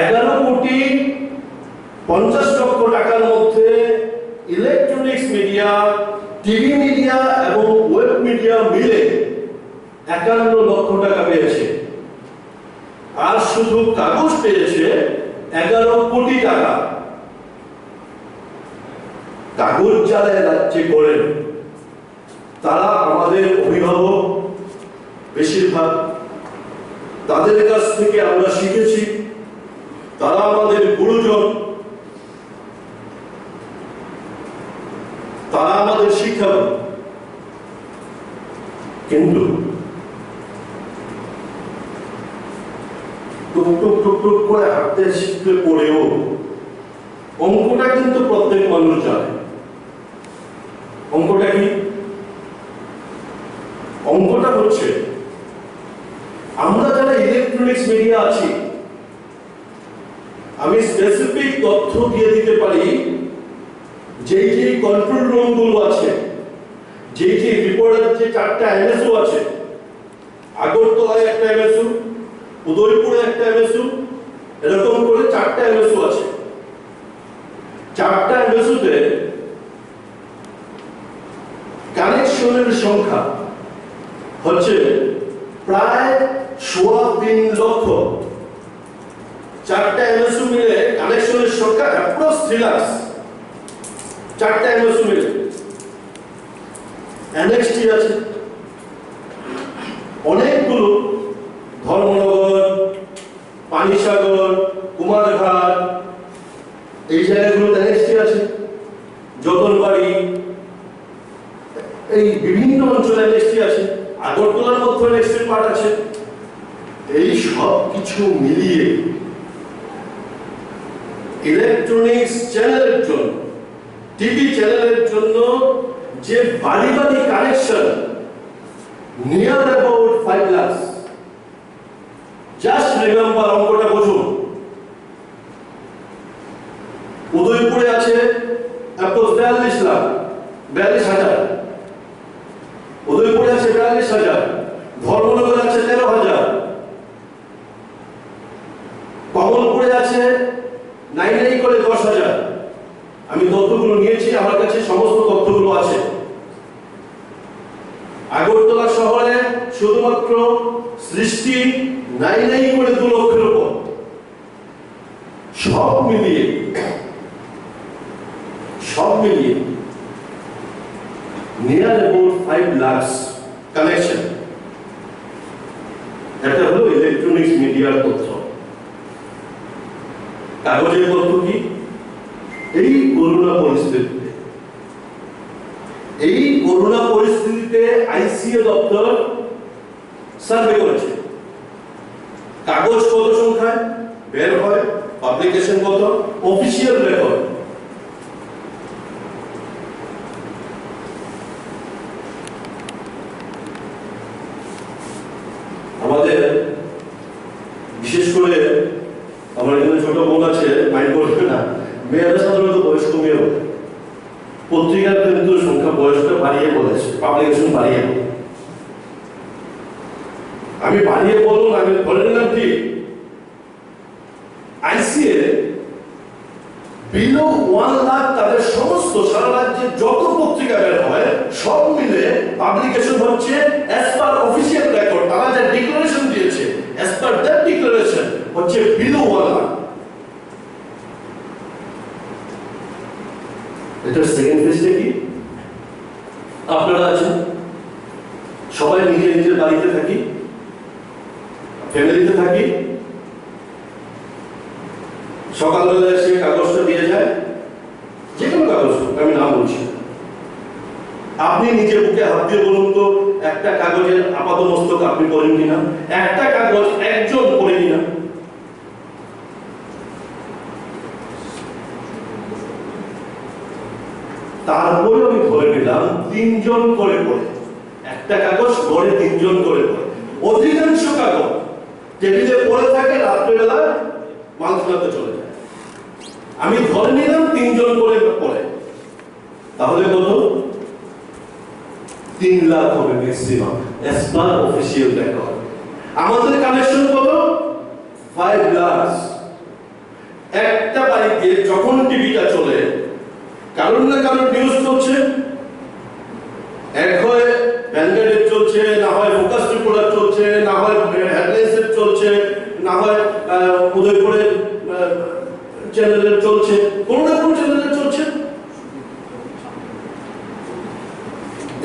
11,50,00,000 টাকার মধ্যে ইলেকট্রনিক্স মিডিয়া, টিভি মিডিয়া এবং ওয়েব মিডিয়া মিলে 51 লক্ষ টাকা পেয়েছে। আর শুধু কাগজ পেয়েছে 11 কোটি টাকা। কাগজ যারা রাজ্যে করেন তারা আমাদের অভিভাবক, বেশিরভাগ তাদের কাছ থেকে আমরা শিখেছি, তারা আমাদের গুরুজন, তারা আমাদের শিক্ষক। কিন্তু টুক টুক টুক টুক করে হাঁটতে শিখতে পড়েও অঙ্কটা কিন্তু প্রত্যেক মানুষ জানে। অঙ্কটা কি? অঙ্কটা হচ্ছে আমরা যারা ইলেকট্রনিক্স মিডিয়া আছি, আমি স্পেসিফিক তথ্য দিয়ে দিতে পারি যেই যেই কন্ট্রোল রুম গুলো আছে, যেই যেই রিপোর্টার যে 4টা এমএসও আছে, আগরতলায় একটা এমএসও, উদয়পুরে একটা এমএসইউ, এরকম করে 4টা এমএসইউ আছে। 4টা এমএসইউতে কানেকশনের সংখ্যা হচ্ছে প্রায় 3.25 লক্ষ। 4টা এমএসইউ মিলে কানেকশনের সংখ্যা অ্যাপ্রক্স 3 লাখ। 4টা এমএসইউ মিলে এনএক্সটি আছে অনেকগুলো, ধর্মনগর, পানিসাগর, কুমারঘাট, এই জায়গাগুলোতে এনএক্সটি আছে, যদনবাড়ি, এই বিভিন্ন অঞ্চলে এনএক্সটি আছে, আগরতলার মধ্যে এনএক্সটি পার্ট আছে। এই সব কিছু মিলিয়ে ইলেকট্রনিক্স চ্যানেলের জন্য, টিভি চ্যানেলের জন্য যে বাড়ি বাড়ি connection near about 5 lakh. Just remember, অঙ্কটা বুঝুন। উদয়পুরে আছে অ্যাপ্রক্স 42 লাখ, 42,000। উদয়পুরে আছে 42,000, ধর্মনগর আছে 13,000, কমলপুরে আছে 9 করে 10,000। আমি তথ্যগুলো নিয়েছি, আমার কাছে সমস্ত তথ্যগুলো আছে। আগরতলা শহরে শুধুমাত্র সৃষ্টি 9 করে 2 লক্ষের উপর। সব মিলিয়ে নিয়ার অ্যাবাউট 5 লাখ কানেকশন। এটা হলো ইলেকট্রনিক্স মিডিয়ার তথ্য। কাগজের তথ্য কি? এই করোনা পরিস্থিতিতে আইসিএ দপ্তর সার্ভে করেছে। কাগজ কত সংখ্যায় বের হয়, পাবলিকেশন কত, অফিসিয়াল রেকর্ড। আমাদের বিশেষ করে আমার এখানে ছোট বোন আছে, মাইন্ড করবে না, মেয়েরা সাধারণত বয়স্ক মেয়ে বলে, পত্রিকার কিন্তু সংখ্যা বয়সটা বাড়িয়ে বলেছে, পাবলিকেশন বাড়িয়ে। আমি বাড়িয়ে বলুন, আমি ধরে নিলাম কি আইসিএ বিলো 1 লাখ তাদের সমস্ত সারা রাজ্যে যত পত্রিকা বের হয় সব মিলে পাবলিকেশন হচ্ছে অ্যাজ পার অফিসিয়াল রেকর্ড, তারা যে ডিক্লারেশন দিয়েছে অ্যাজ পার দ্যাট ডিক্লারেশন হচ্ছে বিলো 1 লাখ। এটার সেকেন্ড ফেজটা কি? আপনারা আছেন, সবাই নিজের নিজের বাড়িতে থাকি, ফ্যামিলিতে থাকি, সকালবেলা এসে কাগজটা দিয়ে যায়, যে কোনো কাগজ, আমি নাম বলছি। আপনি নিজে বুকে হাত দিয়ে বলুন তো, একটা কাগজের আপাত মস্তক আপনি পড়েন কিনা? একটা কাগজ একজন পড়ে কিনা? তারপরে আমি ধরে নিলাম 3 জন করে পড়ে, একটা কাগজ গড়ে 3 জন করে পড়ে। অধিকাংশ কাগজ টেবিলে পড়ে থাকে, রাত্রেবেলা মালখানাতে চলে যায়। আমি ধরে নিলাম 3 জন করে পড়ে, তাহলে কত? 3 লাখ হবে maximum as per official record. আমাদের কানেকশন কত? 5 লাখ। একটা বাড়িতে যখন টিভিটা চলে, কারণ না কারণ নিউজ চলছে, এক হয় ভ্যানগার্ডের চলছে, না হয় ফোকাস রিপোর্টার চলছে, না হয় হেডলাইন্সের চলছে, না হয় উদয়পুরের চ্যানেলের চলছে, কোন না কোন চ্যানেলের চলছে।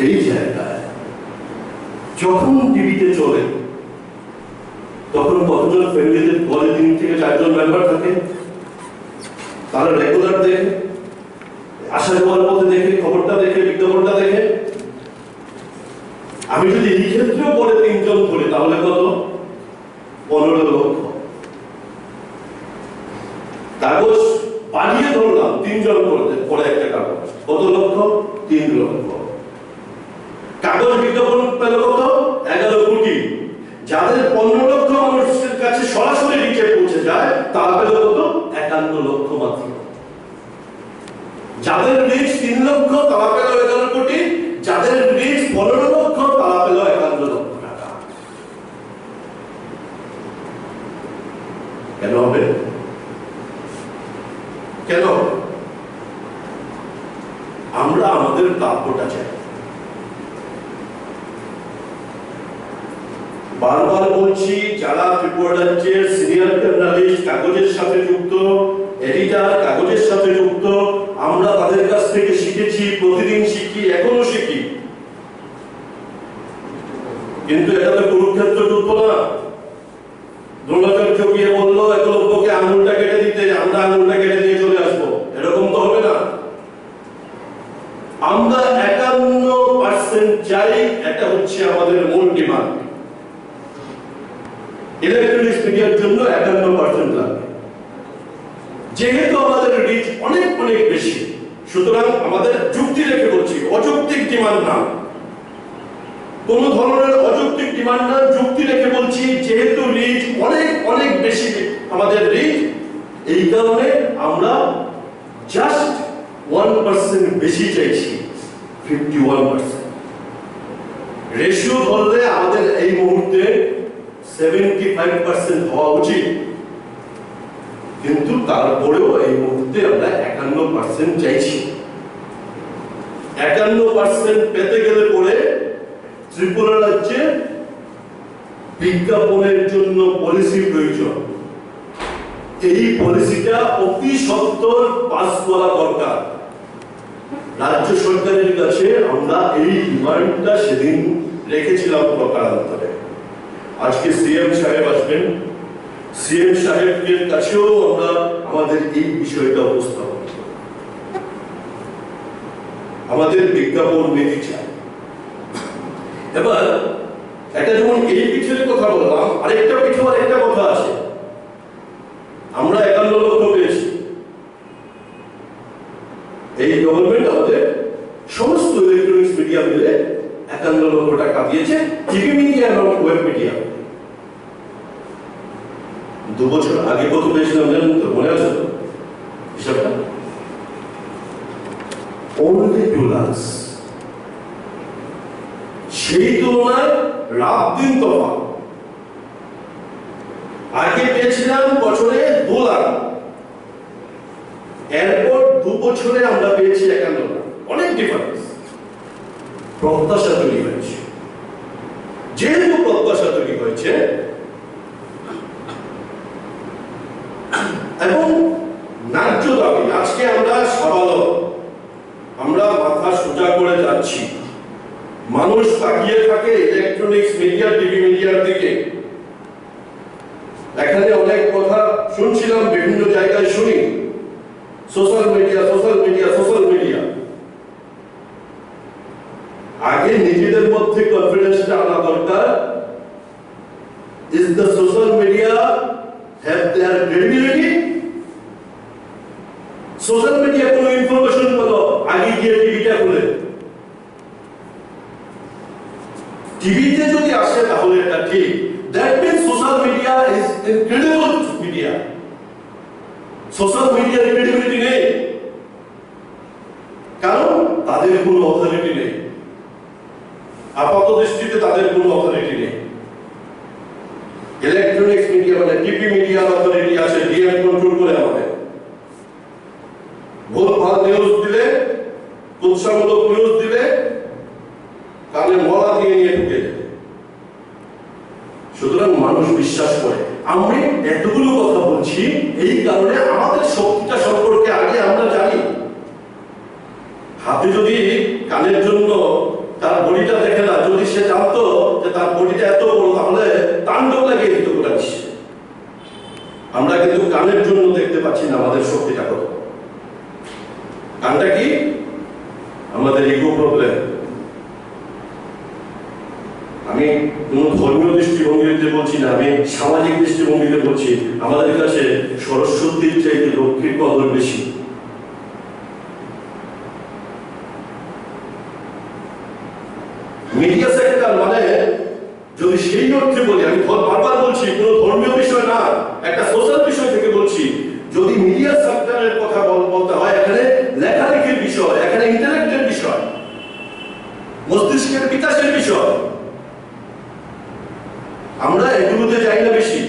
এই জায়গায় যখন টিভিতে চলে তখন কতজন ফ্যামিলিতে ঘরে 3 থেকে 4 জন মেম্বার থাকে, তারা রেগুলার দেখে, আসা যাওয়ার পথে দেখে, খবরটা দেখে, বিজ্ঞাপনটা দেখে। আমি যদি এই ক্ষেত্রেও পরে 3 জন ধরি তাহলে কত? 15 লক্ষ। কাগজ বাড়িয়ে ধরলাম 3 জন পরে একটা কাগজ, কত লক্ষ? 3 লক্ষ। কাগজ বিজ্ঞাপন পেল কত? 11 কোটি। যাদের 15 লক্ষ মানুষের কাছে সরাসরি নিচে পৌঁছে যায় তারা পেল কত? 51 লক্ষ মাত্র। যাদের রিচ 3 লক্ষ তারা পেল 11 কোটি, যাদের রিচ 15 লক্ষ তারা পেল 51 লক্ষ টাকা। হবে না। কেন? আমরা আমাদের প্রাপ্যটা চাই। বারবার বলছি, যারা ত্রিপুরা রাজ্যের সিনিয়র জার্নালিস্ট, কাগজের সাথে যুক্ত, এডিটর, কাগজের সাথে যুক্ত, আমরা তাদের কাছ থেকে শিখেছি, প্রতিদিন শিখি, এখনো শিখি। কিন্তু এটা তো কুরুক্ষেত্র যুদ্ধ না। দ্রোণাচার্য গিয়ে বললো একলব্যকে আঙুলটা কেটে দিতে, আমরা আঙুলটা কেটে দিয়ে চলে আসবো, এরকম তো হবে না। আমরা 51% চাই, এটা হচ্ছে আমাদের মূল ডিমান্ড। ইলেকট্রনিক্স মিডিয়ার জন্য 51% লাগবে। যেহেতু আমাদের রিচ অনেক অনেক বেশি, সুতরাং আমাদের যুক্তি রেখে বলছি, অযৌক্তিক ডিমান্ড না, কোন ধরনের অযৌক্তিক ডিমান্ড না, যুক্তি রেখে বলছি। যেহেতু রিচ অনেক অনেক বেশি, আমাদের রিচ, এই কারণে আমরা জাস্ট 1% বেশি চাইছি, 51%। রেশিও ধরলে আমাদের এই মুহূর্তে 75% হওয়া উচিত, কিন্তু তারপরেও এই মুহূর্তে আমরা 51% চাইছি। 51% পেতে গেলে পরে ত্রিপুরা রাজ্যে বিজ্ঞাপনের জন্য পলিসি প্রয়োজন। এই পলিসিটা অতি সত্বর পাস করা দরকার। রাজ্য সরকারের কাছে আমরা এই ডিমান্ডটা সেদিন রেখেছিলাম প্রকারান্তরে। আজকে সিএম সাহেব আসবেন, সিএম সাহেবের কাছেও আমরা আমাদের এই বিষয়টা উপস্থাপন করব। আমাদের বিজ্ঞাপন নীতি চাই। এবার এটা যেমন এই পিঠের কথা বললাম, আরেকটা পিঠে আরেকটা কথা আছে। আমরা 51 লক্ষ পেয়েছি। এই গভর্নমেন্ট আমাদের সমস্ত ইলেকট্রনিক্স মিডিয়া মিলে 51 লক্ষ টাকা দিয়েছে, টিভি মিডিয়া এবং ওয়েব মিডিয়া। 2 বছর আগে কত পেয়েছিলাম জানেন তো? মনে আছে তো হিসাবটা? only 2 লাখ। সেই তুলনায় রাত দিন তফাৎ। আগে পেয়েছিলাম বছরে 2 লাখ, এরপর 2 বছরে আমরা পেয়েছি 51 লাখ। অনেক ডিফারেন্স। প্রত্যাশা তৈরি হয়েছে। যেহেতু প্রত্যাশা তৈরি হয়েছে এবং ন্যায্য দাবি, আজকে আমরা সবালক, আমরা মাথা সোজা করে যাচ্ছি। মানুষ তাকিয়ে থাকে ইলেকট্রনিক্স মিডিয়া, টিভি মিডিয়ার দিকে। এখানে অনেক কথা শুনছিলাম, বিভিন্ন জায়গায় শুনি, social media, social media, social media. আগে নিজেদের মধ্যে কনফিডেন্সটা আনা দরকার। Is the social media have their credibility? Social media কোনো ইনফরমেশন পেলো, আগে গিয়ে টিভিটা খুলে, টিভিতে যদি আসে তাহলে এটা ঠিক। That means social media is incredible media. Social মিডিয়ার ক্রেডিবিলিটি নেই, কারণ তাদের কোনো অথরিটি নেই। আপাত দৃষ্টিতে তাদের কোনো অথরিটি নেই। ইলেকট্রনিক্স মিডিয়া মানে টিভি মিডিয়ার অথরিটি আছে, ডিএম কন্ট্রোল করে আমাদের। ভুলভাল নিউজ দিলে, উৎসাহমূলক নিউজ দিলে কানে মলা দিয়ে নিয়ে ঢুকে যাবে। সুতরাং মানুষ বিশ্বাস করে। আমি এতগুলো কথা বলছি এই কারণে আমাদের শক্তিটা সম্পর্কে আগে আমরা জানি। হাতে যদি কানের জন্য তার বডিটা দেখে না, যদি সে জানতো যে তার বডিটা এত বড়, তাহলে তাণ্ডব লাগিয়ে দিত গোটা বিশ্বে। আমরা কিন্তু কানের জন্য দেখতে পাচ্ছি না আমাদের শক্তিটা কত। কানটা কি? আমাদের ইগো প্রবলেম। আমি কোন ধর্মীয় দৃষ্টিভঙ্গিতে বলছি না, আমি সামাজিক দৃষ্টিভঙ্গিতে বলছি। আমাদের কাছে সরস্বতীর চাইতে লক্ষ্মীর কদর বেশি। মিডিয়া সেক্টর মানে, যদি সেই অর্থে বলি, আমি বারবার বলছি কোন ধর্মীয় বিষয় না, একটা সোশ্যাল বিষয় থেকে বলছি। যদি মিডিয়া সেক্টরের কথা বলতে হয়, এখানে লেখালেখির বিষয়, এখানে ইন্টালেক্টের বিষয়, মস্তিষ্কের বিকাশের বিষয়। আমরা এগুলোতে যাই না বেশি।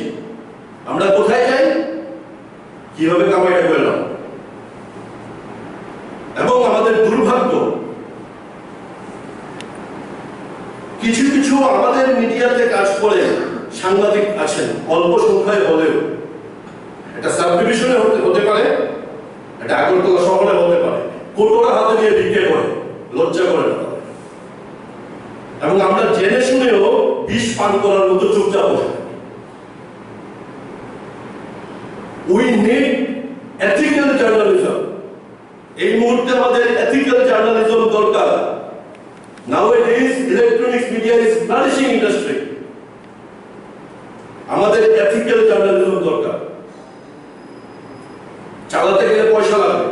আমরা কোথায় যাই? কিভাবে কামাইটা করলাম। এবং আমাদের দুর্ভাগ্য, কিছু কিছু আমাদের মিডিয়াতে কাজ করে সাংবাদিক আছেন, অল্প সংখ্যায় হলেও, এটা সাব ডিভিশনে হতে পারে, এটা আগরতলা শহরে হতে পারে, কোটোরা হাতে নিয়ে ভিক্ষে করে, লজ্জা করে না। এবং আমরা জেনে শুনেও বিষ পান করার মতো চুপচাপ বসে। We need ethical journalism. এই মুহূর্তে আমাদের এথিক্যাল জার্নালিজম দরকার। Nowadays, electronics media is flourishing industry. আমাদের এথিক্যাল জার্নালিজম দরকার। চালাতে গেলে পয়সা লাগবে,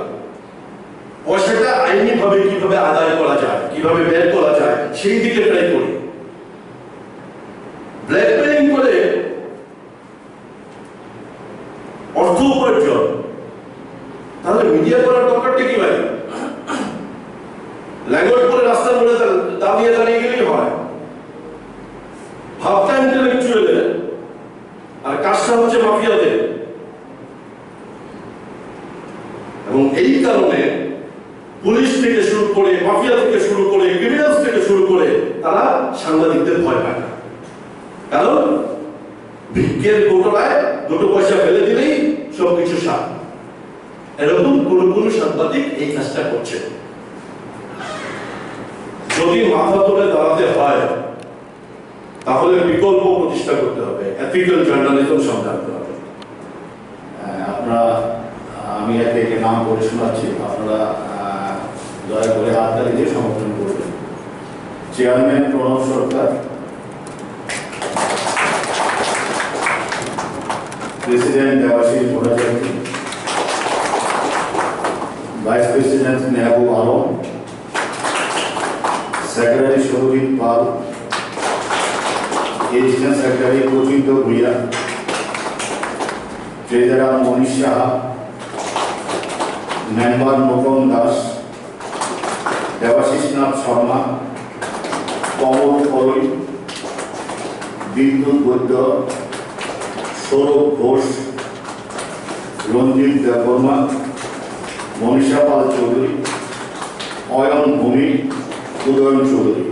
পয়সাটা আইনি ভাবে কিভাবে আদায় করা যায়, কিভাবে বের করা যায়, সেই দিকে ট্রাই করি। ব্ল্যাকমেইলিং করে অর্থ উপার্জন, তাহলে মিডিয়া করার দরকারটা কি ভাই? ল্যাঙ্গুয়েজ করে রাস্তার মোড়ে দাঁড়িয়ে দাঁড়িয়ে গেলেই হয়। ভাবটা ইন্টেলেকচুয়ালের, আর কাজটা হচ্ছে মাফিয়াদের। এবং এই কারণে পুলিশ থেকে শুরু করে, মাফিয়া থেকে শুরু করে, ক্রিমিনালস থেকে শুরু করে তারা সাংবাদিকদের ভয় পায় না। কারণ ভিক্ষের কোটরায় দুটো পয়সা ফেলে দিলেই সবকিছু সাপ। এরকম কোন কোন সাংবাদিক এই কাজটা করছে। যদি মাথা তুলে দাঁড়াতে হয় তাহলে বিকল্প প্রতিষ্ঠা করতে হবে, এথিক্যাল জার্নালিজম সংক্রান্ত হবে।
আপনারা, আমি একে একে নাম করে শোনাচ্ছি, আপনারা দয়া করে হাততালি দিয়ে সমর্থন করবেন। Chairman Pranab Sarkar, president Debashis Bhattacharya, vice president Mehboob Alam, secretary Surajit Pal, additional secretary Prachinta Bhuiyan, treasurer Manish Saha, member Nutan Das, দেবাশিসনাথ Sharma, কমল করই, বিদ্যুৎ বৈদ্য, সৌরভ ঘোষ, রঞ্জিত দেববর্মা, মনীষা পাল চৌধুরী, অয়ন ভূমি, উদয়ন চৌধুরী।